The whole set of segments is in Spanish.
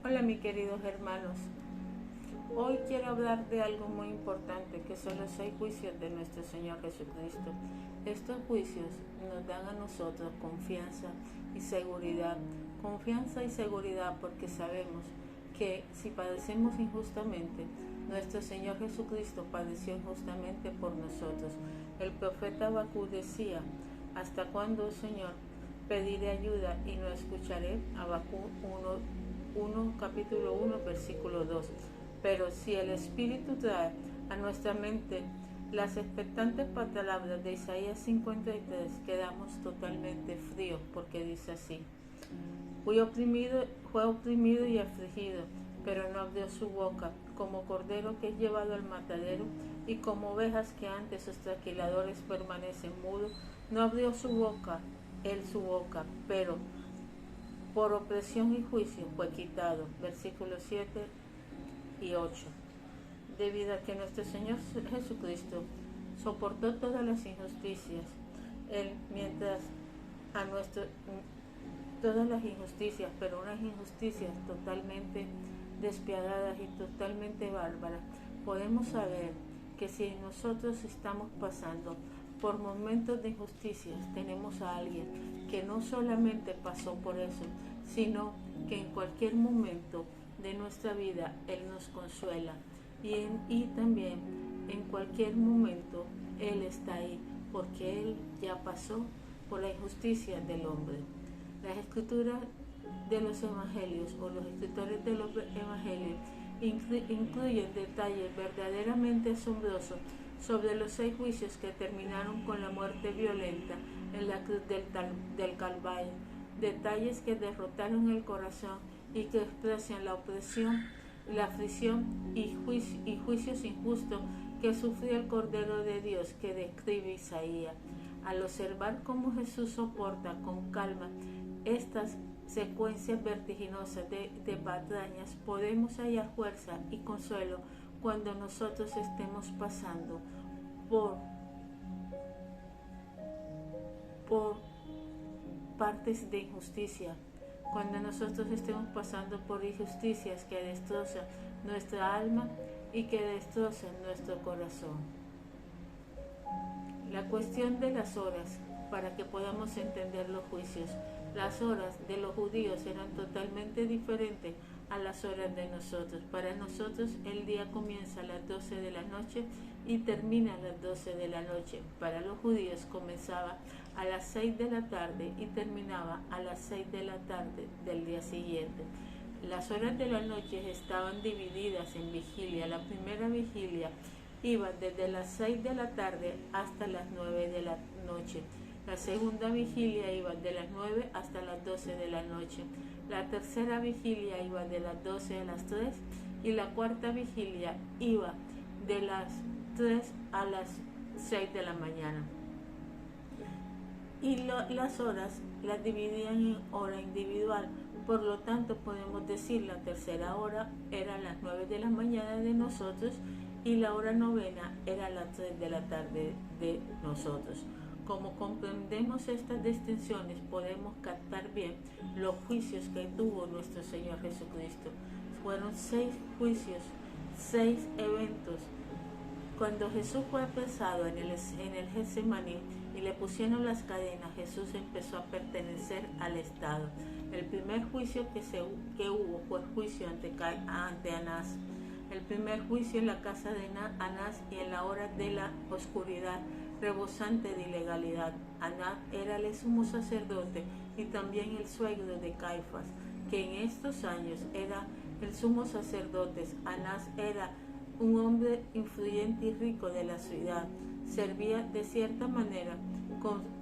Hola mis queridos hermanos, hoy quiero hablar de algo muy importante que son los 6 juicios de nuestro Señor Jesucristo. Estos juicios nos dan a nosotros confianza y seguridad porque sabemos que si padecemos injustamente, nuestro Señor Jesucristo padeció injustamente por nosotros. El profeta Habacuc decía: ¿hasta cuándo, Señor, pediré ayuda y no escucharé? Habacuc 1, capítulo 1, versículo 2. Pero si el Espíritu trae a nuestra mente las expectantes palabras de Isaías 53, quedamos totalmente fríos, porque dice así: fue oprimido y afligido, pero no abrió su boca, como cordero que es llevado al matadero, y como ovejas que ante sus trasquiladores permanecen mudos, no abrió su boca, pero por opresión y juicio fue quitado. Versículos 7 y 8. Debido a que nuestro Señor Jesucristo soportó todas las injusticias, todas las injusticias, pero unas injusticias totalmente despiadadas y totalmente bárbaras, podemos saber que si nosotros estamos pasando por momentos de injusticias, tenemos a alguien que no solamente pasó por eso, sino que en cualquier momento de nuestra vida Él nos consuela y también en cualquier momento Él está ahí, porque Él ya pasó por la injusticia del hombre. Las escrituras de los evangelios o los escritores de los evangelios incluyen detalles verdaderamente asombrosos sobre los 6 juicios que terminaron con la muerte violenta en la cruz del Calvario, detalles que derrotaron el corazón y que expresan la opresión, la aflicción y juicios injustos que sufrió el Cordero de Dios que describe Isaías. Al observar cómo Jesús soporta con calma estas secuencias vertiginosas de patrañas, podemos hallar fuerza y consuelo cuando nosotros estemos pasando por partes de injusticia, cuando nosotros estemos pasando por injusticias que destrozan nuestra alma y que destrozan nuestro corazón. La cuestión de las horas, para que podamos entender los juicios. Las horas de los judíos eran totalmente diferentes a las horas de nosotros. Para nosotros el día comienza a las 12 de la noche y termina a las 12 de la noche. Para los judíos comenzaba a las 6 de la tarde y terminaba a las 6 de la tarde del día siguiente. Las horas de la noche estaban divididas en vigilia. La primera vigilia iba desde las 6 de la tarde hasta las 9 de la noche. La segunda vigilia iba de las 9 hasta las 12 de la noche. La tercera vigilia iba de las 12 a las 3 y la cuarta vigilia iba de las 3 a las 6 de la mañana. Y las horas las dividían en hora individual. Por lo tanto, podemos decir la tercera hora era las 9 de la mañana de nosotros y la hora novena era las 3 de la tarde de nosotros. Como comprendemos estas distinciones, podemos captar bien los juicios que tuvo nuestro Señor Jesucristo. Fueron 6 juicios, 6 eventos. Cuando Jesús fue apresado en el Getsemaní y le pusieron las cadenas, Jesús empezó a pertenecer al Estado. El primer juicio que hubo fue el juicio ante Anás. El primer juicio en la casa de Anás y en la hora de la oscuridad rebosante de ilegalidad. Anás era el sumo sacerdote y también el suegro de Caifás, que en estos años era el sumo sacerdote. Anás era un hombre influyente y rico de la ciudad. Servía de cierta manera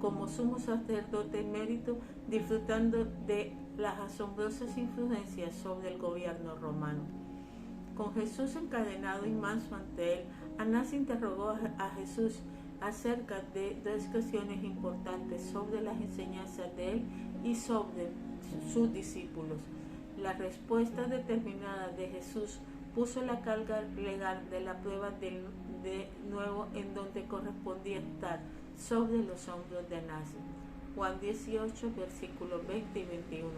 como sumo sacerdote emérito, disfrutando de las asombrosas influencias sobre el gobierno romano. Con Jesús encadenado y manso ante él, Anás interrogó a Jesús acerca de 2 cuestiones importantes sobre las enseñanzas de él y sobre sus discípulos. La respuesta determinada de Jesús puso la carga legal de la prueba de nuevo en donde correspondía estar, sobre los hombros de Anás. Juan 18, versículos 20 y 21.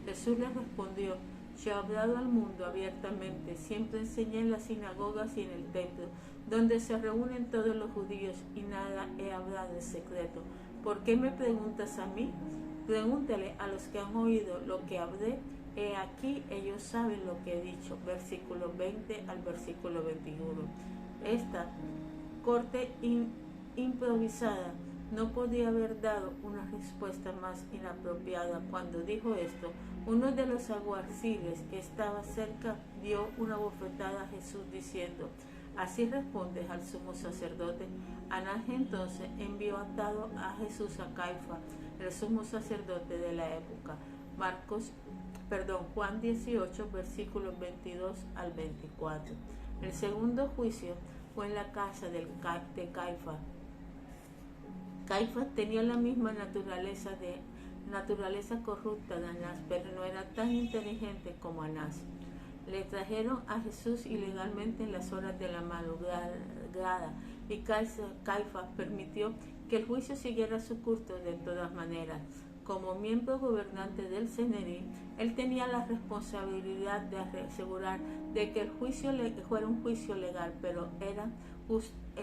Jesús le respondió: Yo he hablado al mundo abiertamente, siempre enseñé en las sinagogas y en el templo, donde se reúnen todos los judíos, y nada he hablado en secreto. ¿Por qué me preguntas a mí? Pregúntale a los que han oído lo que hablé. He aquí, ellos saben lo que he dicho. Versículo 20 al versículo 21. Esta corte improvisada no podía haber dado una respuesta más inapropiada. Cuando dijo esto, uno de los alguaciles que estaba cerca dio una bofetada a Jesús diciendo: ¿así respondes al sumo sacerdote? Anás entonces envió atado a Jesús a Caifás, el sumo sacerdote de la época. Juan 18, versículos 22 al 24. El segundo juicio fue en la casa de Caifás. Caifás tenía la misma naturaleza corrupta de Anás, pero no era tan inteligente como Anás. Le trajeron a Jesús ilegalmente en las horas de la madrugada, y Caifás permitió que el juicio siguiera su curso de todas maneras. Como miembro gobernante del Sanedrín, él tenía la responsabilidad de asegurar de que el juicio fuera un juicio legal, pero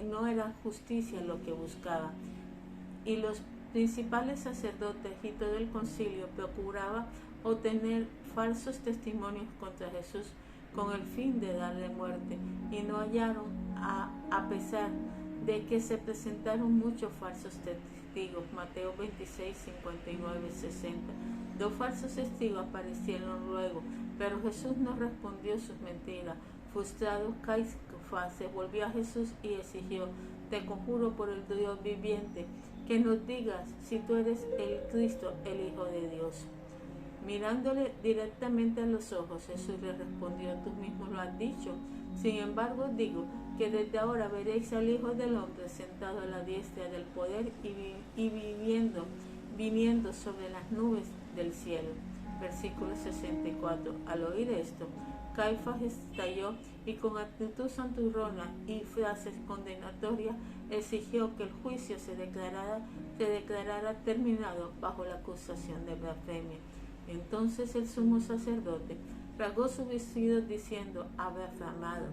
no era justicia lo que buscaba. Y los principales sacerdotes y todo el concilio procuraba obtener falsos testimonios contra Jesús con el fin de darle muerte, y no hallaron, a pesar de que se presentaron muchos falsos testigos. Mateo 26, 59, 60. 2 falsos testigos aparecieron luego, pero Jesús no respondió sus mentiras. Frustrado, Caifás se volvió a Jesús y exigió: te conjuro por el Dios viviente, que nos digas si tú eres el Cristo, el Hijo de Dios. Mirándole directamente a los ojos, Jesús le respondió: tú mismo lo has dicho. Sin embargo, digo que desde ahora veréis al Hijo del Hombre sentado a la diestra del poder y viniendo sobre las nubes del cielo. Versículo 64. Al oír esto, Caifás estalló y con actitud santurrona y frases condenatorias exigió que el juicio se declarara terminado bajo la acusación de blasfemia. Entonces el sumo sacerdote rasgó su vestido diciendo: ha blasfemado.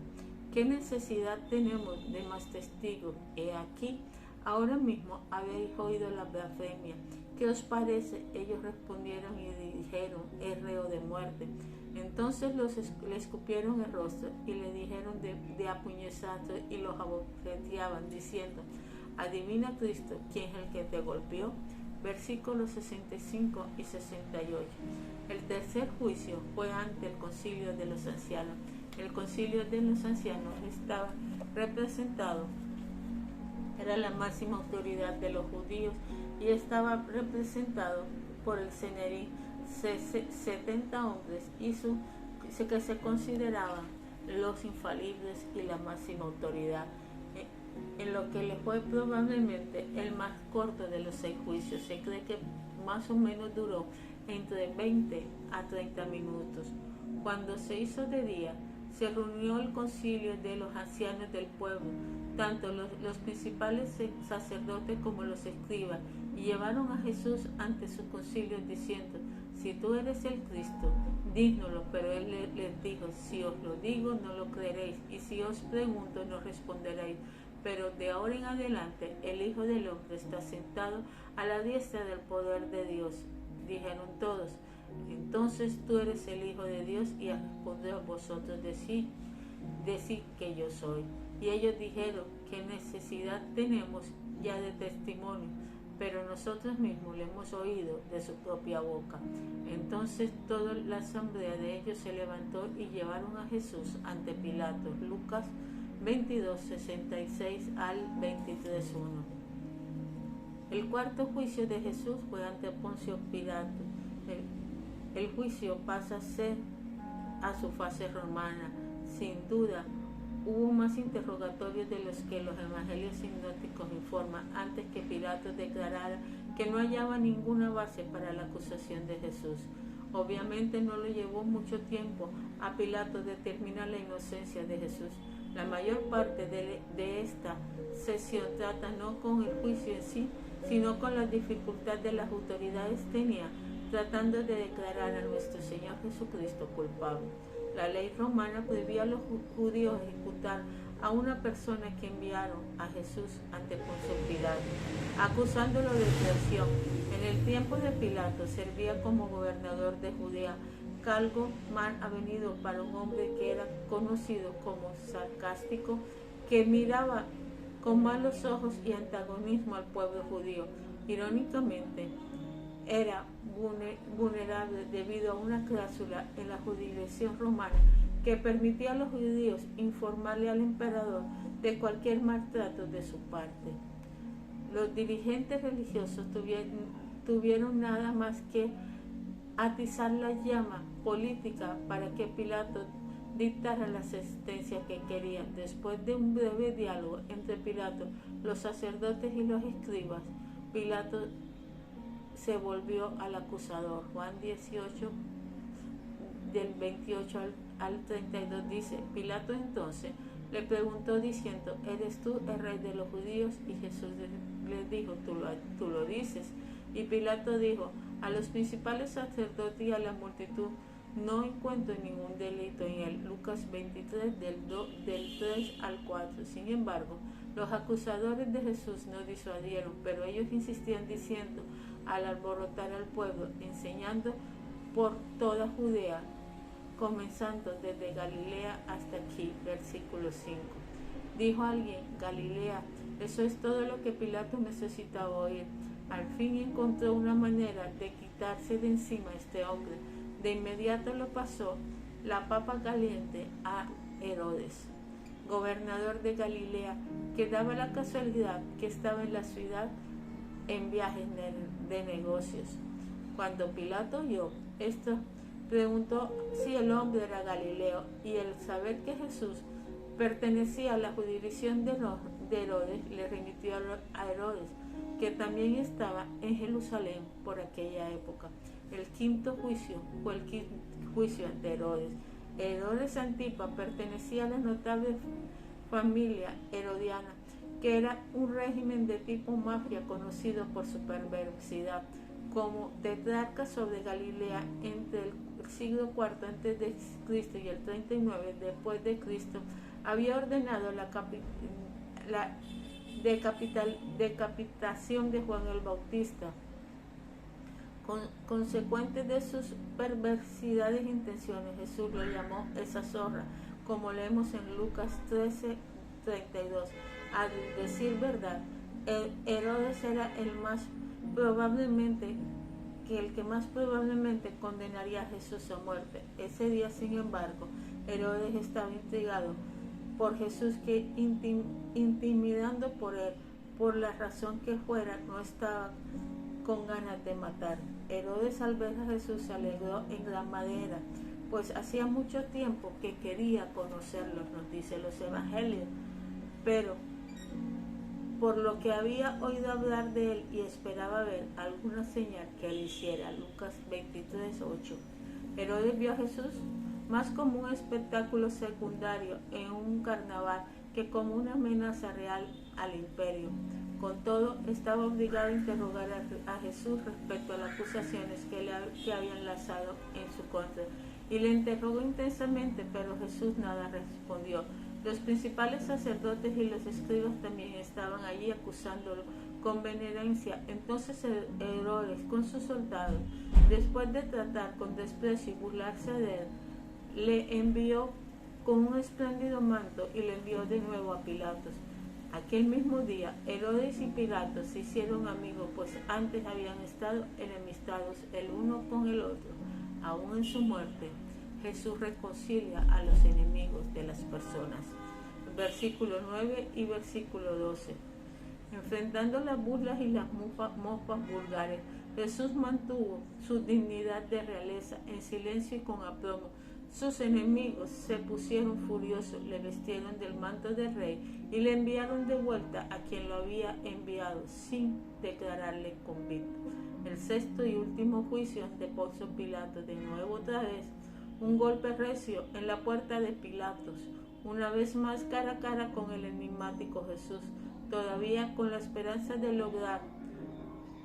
¿Qué necesidad tenemos de más testigos? He aquí, ahora mismo habéis oído la blasfemia. ¿Qué os parece? Ellos respondieron y dijeron: es reo de muerte. Entonces le escupieron el rostro y le dijeron de apuñetazos y los abofeteaban, diciendo: adivina, Cristo, quién es el que te golpeó. Versículos 65 y 68. El tercer juicio fue ante el concilio de los ancianos. El concilio de los ancianos estaba representado, era la máxima autoridad de los judíos, y estaba representado por el Sanedrín, 70 hombres, que se consideraban los infalibles y la máxima autoridad, en lo que le fue probablemente el más corto de los 6 juicios. Se cree que más o menos duró entre 20 a 30 minutos. Cuando se hizo de día, se reunió el concilio de los ancianos del pueblo, tanto los principales sacerdotes como los escribas, y llevaron a Jesús ante su concilio diciendo: si tú eres el Cristo, dínoslo. Pero él les dijo: si os lo digo, no lo creeréis, y si os pregunto, no responderéis. Pero de ahora en adelante el Hijo del Hombre está sentado a la diestra del poder de Dios. Dijeron todos: entonces tú eres el Hijo de Dios. Y respondió: vosotros decid que yo soy. Y ellos dijeron: ¿qué necesidad tenemos ya de testimonio? Pero nosotros mismos lo hemos oído de su propia boca. Entonces toda la asamblea de ellos se levantó y llevaron a Jesús ante Pilato. Lucas 22, 66 al 23, 1. El cuarto juicio de Jesús fue ante Poncio Pilato. El juicio pasa a su fase romana. Sin duda, hubo más interrogatorios de los que los evangelios sinópticos informan, antes que Pilato declarara que no hallaba ninguna base para la acusación de Jesús. Obviamente no le llevó mucho tiempo a Pilato determinar la inocencia de Jesús. La mayor parte de esta sesión trata no con el juicio en sí, sino con la dificultad de las autoridades tenía tratando de declarar a nuestro Señor Jesucristo culpable. La ley romana prohibía a los judíos ejecutar a una persona que enviaron a Jesús ante Poncio Pilato, acusándolo de traición. En el tiempo de Pilato servía como gobernador de Judea, cargo mal avenido para un hombre que era conocido como sarcástico, que miraba con malos ojos y antagonismo al pueblo judío. Irónicamente, era vulnerable debido a una cláusula en la jurisdicción romana que permitía a los judíos informarle al emperador de cualquier maltrato de su parte. Los dirigentes religiosos tuvieron nada más que atizar la llama política para que Pilato dictara la sentencia que querían. Después de un breve diálogo entre Pilato, los sacerdotes y los escribas, Pilato se volvió al acusador. Juan 18, del 28 al 32 dice: Pilato entonces le preguntó diciendo: ¿eres tú el rey de los judíos? Y Jesús le dijo: tú lo dices. Y Pilato dijo a los principales sacerdotes y a la multitud: no encuentro ningún delito en él. Lucas 23, del 3 al 4. Sin embargo, los acusadores de Jesús no disuadieron, pero ellos insistían diciendo, al alborotar al pueblo, enseñando por toda Judea, comenzando desde Galilea hasta aquí. Versículo 5. Dijo alguien: Galilea, eso es todo lo que Pilato necesitaba oír. Al fin encontró una manera de quitarse de encima a este hombre. De inmediato lo pasó la papa caliente a Herodes, gobernador de Galilea, que daba la casualidad que estaba en la ciudad en viajes de negocios. Cuando Pilato oyó esto, preguntó si el hombre era Galileo, y el saber que Jesús pertenecía a la jurisdicción de Herodes, le remitió a Herodes, que también estaba en Jerusalén por aquella época. El quinto juicio fue el juicio ante Herodes. Herodes Antipa pertenecía a la notable familia herodiana, que era un régimen de tipo mafia conocido por su perversidad. Como tetrarca sobre Galilea entre el siglo IV a.C. y el 39 después de Cristo, había ordenado la decapitación de Juan el Bautista. Consecuente de sus perversidades e intenciones, Jesús lo llamó esa zorra, como leemos en Lucas 13:32. A decir verdad, Herodes era el que más probablemente condenaría a Jesús a muerte. Ese día, sin embargo, Herodes estaba intrigado por Jesús, que intimidando por él, por la razón que fuera, no estaba con ganas de matar. Herodes, al ver a Jesús, se alegró en gran manera, pues hacía mucho tiempo que quería conocerlo, nos dice los evangelios, pero por lo que había oído hablar de él y esperaba ver alguna señal que él hiciera. Lucas 23:8. Herodes vio a Jesús más como un espectáculo secundario en un carnaval que como una amenaza real al imperio. Con todo, estaba obligado a interrogar a Jesús respecto a las acusaciones que habían lanzado en su contra, y le interrogó intensamente, pero Jesús nada respondió. Los principales sacerdotes y los escribas también estaban allí acusándolo con vehemencia. Entonces Herodes, con sus soldados, después de tratar con desprecio y burlarse de él, le envió con un espléndido manto y le envió de nuevo a Pilatos. Aquel mismo día, Herodes y Pilatos se hicieron amigos, pues antes habían estado enemistados el uno con el otro. Aún en su muerte, Jesús reconcilia a los enemigos de las personas. Versículo 9 y versículo 12. Enfrentando las burlas y las mofas vulgares, Jesús mantuvo su dignidad de realeza en silencio y con aplomo. Sus enemigos se pusieron furiosos, le vistieron del manto de rey y le enviaron de vuelta a quien lo había enviado sin declararle convicto. El sexto y último juicio ante Poncio Pilato, de nuevo otra vez, un golpe recio en la puerta de Pilatos, una vez más cara a cara con el enigmático Jesús, todavía con la esperanza de lograr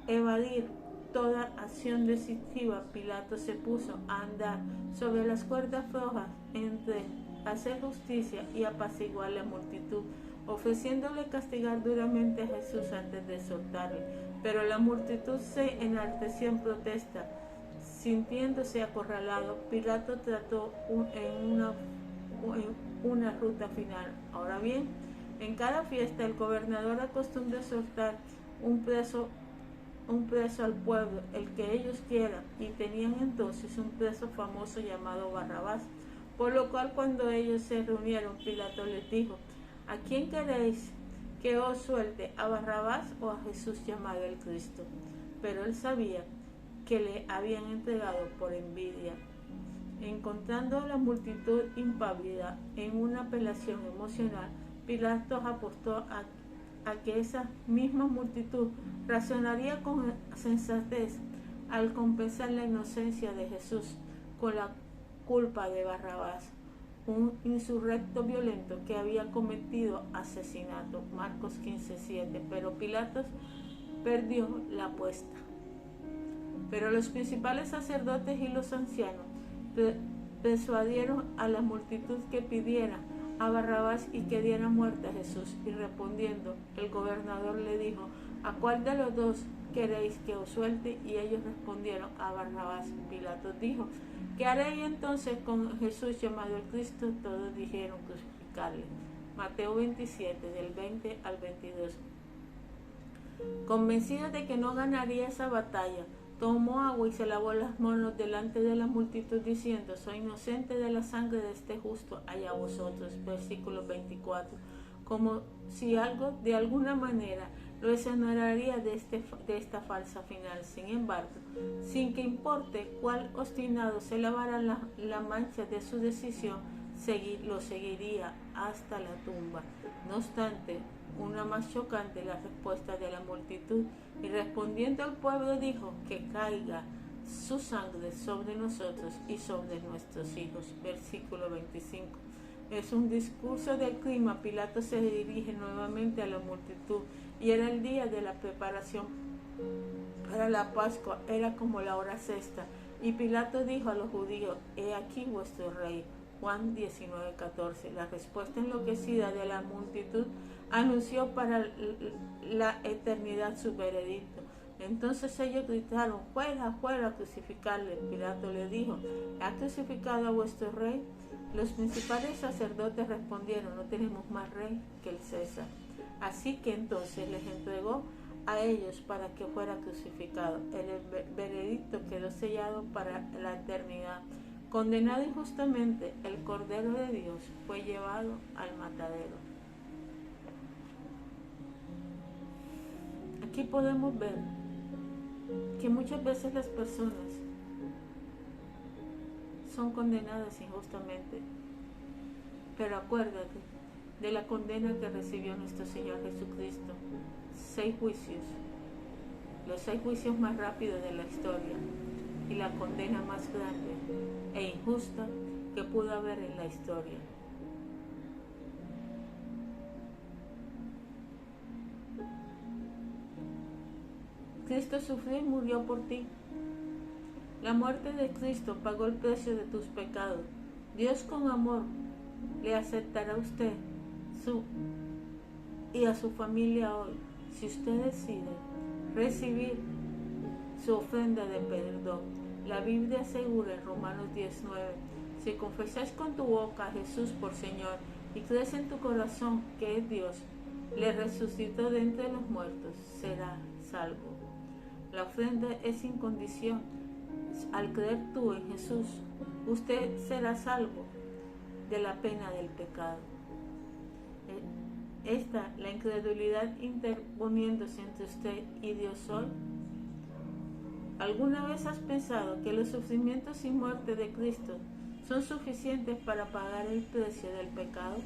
evadir toda acción decisiva, Pilato se puso a andar sobre las cuerdas flojas entre hacer justicia y apaciguar la multitud, ofreciéndole castigar duramente a Jesús antes de soltarle. Pero la multitud se enalteció en protesta. Sintiéndose acorralado, Pilato trató en una ruta final. Ahora bien, en cada fiesta el gobernador acostumbra soltar un preso al pueblo, el que ellos quieran, y tenían entonces un preso famoso llamado Barrabás. Por lo cual, cuando ellos se reunieron, Pilato les dijo: ¿a quién queréis que os suelte, a Barrabás o a Jesús llamado el Cristo? Pero él sabía que le habían entregado por envidia. Encontrando a la multitud impávida en una apelación emocional, Pilato apostó a que esa misma multitud razonaría con sensatez al compensar la inocencia de Jesús con la culpa de Barrabás, un insurrecto violento que había cometido asesinato. Marcos 15:7. Pero Pilato perdió la apuesta. Pero los principales sacerdotes y los ancianos persuadieron a la multitud que pidiera a Barrabás y que diera muerte a Jesús. Y respondiendo, el gobernador le dijo: ¿a cuál de los dos queréis que os suelte? Y ellos respondieron: a Barrabás. Pilato dijo: ¿qué haré entonces con Jesús llamado el Cristo? Todos dijeron: crucificarle. Mateo 27, del 20 al 22. Convencido de que no ganaría esa batalla, tomó agua y se lavó las manos delante de la multitud, diciendo: soy inocente de la sangre de este justo, allá vosotros. Versículo 24. Como si algo de alguna manera lo exoneraría de esta falsa final. Sin embargo, sin que importe cuál obstinado se lavara la mancha de su decisión, lo seguiría hasta la tumba. No obstante, una más chocante la respuesta de la multitud, y respondiendo al pueblo dijo: que caiga su sangre sobre nosotros y sobre nuestros hijos. Versículo 25. Es un discurso del clima. Pilato se dirige nuevamente a la multitud, y era el día de la preparación para la Pascua, era como la hora sexta, y Pilato dijo a los judíos: he aquí vuestro rey. Juan 19:14. La respuesta enloquecida de la multitud anunció para la eternidad su veredicto. Entonces ellos gritaron: fuera, fuera, a crucificarle. Pilato le dijo: ¿ha crucificado a vuestro rey? Los principales sacerdotes respondieron: no tenemos más rey que el César. Así que entonces les entregó a ellos para que fuera crucificado. El veredicto quedó sellado para la eternidad. Condenado injustamente, el Cordero de Dios fue llevado al matadero. Aquí podemos ver que muchas veces las personas son condenadas injustamente, pero acuérdate de la condena que recibió nuestro Señor Jesucristo. 6 juicios, los 6 juicios más rápidos de la historia, y la condena más grande e injusta que pudo haber en la historia. Cristo sufrió y murió por ti. La muerte de Cristo pagó el precio de tus pecados. Dios con amor le aceptará a usted y a su familia hoy, si usted decide recibir su ofrenda de perdón. La Biblia asegura en Romanos 10:9: si confesas con tu boca a Jesús por Señor y crees en tu corazón que es Dios le resucitó de entre los muertos, serás salvo. La ofrenda es sin condición. Al creer tú en Jesús, usted será salvo de la pena del pecado. Esta, la incredulidad interponiéndose entre usted y Dios hoy. ¿Alguna vez has pensado que los sufrimientos y muerte de Cristo son suficientes para pagar el precio del pecado?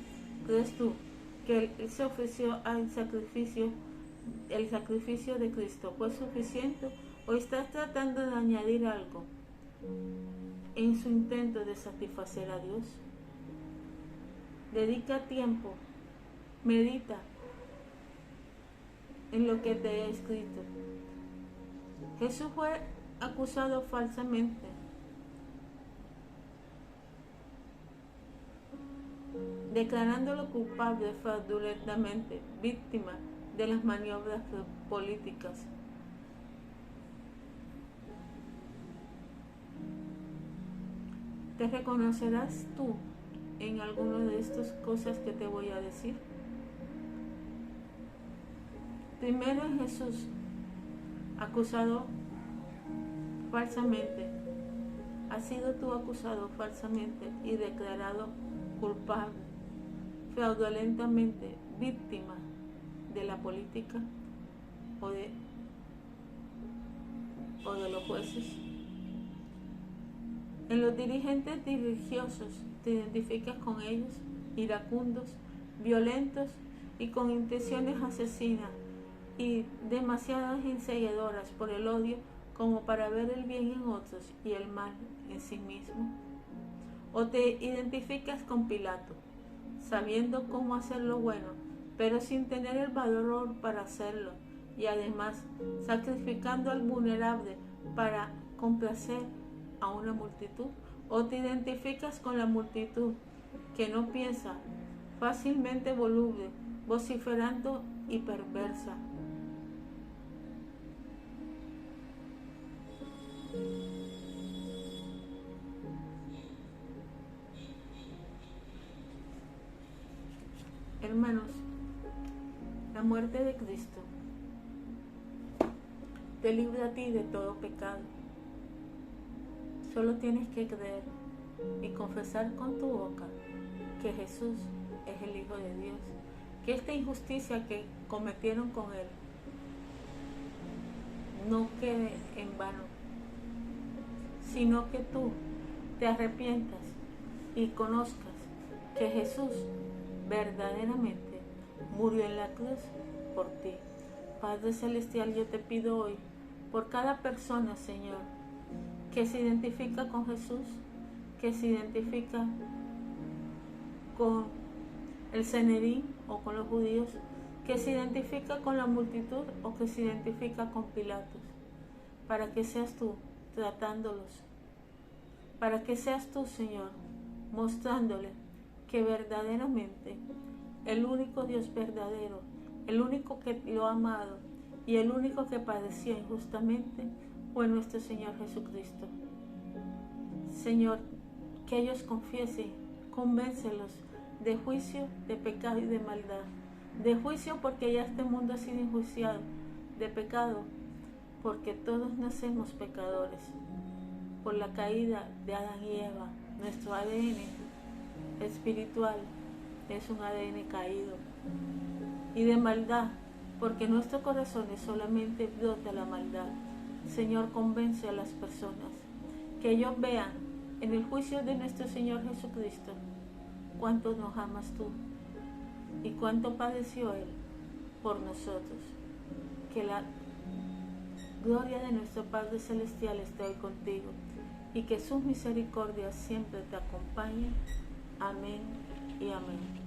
¿Crees tú que Él se ofreció al sacrificio? ¿El sacrificio de Cristo fue suficiente? ¿O estás tratando de añadir algo en su intento de satisfacer a Dios? Dedica tiempo, medita en lo que te he escrito. Jesús fue acusado falsamente, declarándolo culpable fraudulentamente, víctima de las maniobras políticas. ¿Te reconocerás tú en alguna de estas cosas que te voy a decir? Primero, en Jesús, acusado falsamente. ¿Has sido tú acusado falsamente y declarado culpable, fraudulentamente víctima de la política o de los jueces? En los dirigentes religiosos te identificas con ellos, iracundos, violentos y con intenciones asesinas y demasiadas enseguidoras por el odio como para ver el bien en otros y el mal en sí mismo. O te identificas con Pilato, sabiendo cómo hacer lo bueno, pero sin tener el valor para hacerlo, y además sacrificando al vulnerable para complacer a una multitud. O te identificas con la multitud que no piensa, fácilmente voluble, vociferando y perversa. Hermanos, la muerte de Cristo te libra a ti de todo pecado. Solo tienes que creer y confesar con tu boca que Jesús es el Hijo de Dios, que esta injusticia que cometieron con Él no quede en vano, sino que tú te arrepientas y conozcas que Jesús verdaderamente murió en la cruz por ti. Padre Celestial, yo te pido hoy por cada persona, Señor, que se identifica con Jesús, que se identifica con el Sanedrín o con los judíos, que se identifica con la multitud o que se identifica con Pilatos, para que seas tú tratándolos, para que seas tú, Señor, mostrándole que verdaderamente el único Dios verdadero, el único que lo ha amado y el único que padeció injustamente fue nuestro Señor Jesucristo. Señor, que ellos confiesen, convéncelos de juicio, de pecado y de maldad. De juicio porque ya este mundo ha sido enjuiciado, de pecado porque todos nacemos pecadores. Por la caída de Adán y Eva, nuestro ADN espiritual es un ADN caído. Y de maldad, porque nuestro corazón es solamente brota la maldad. Señor, convence a las personas que ellos vean en el juicio de nuestro Señor Jesucristo cuánto nos amas tú y cuánto padeció Él por nosotros. Que la gloria de nuestro Padre Celestial esté hoy contigo y que sus misericordias siempre te acompañen. Amén y amén.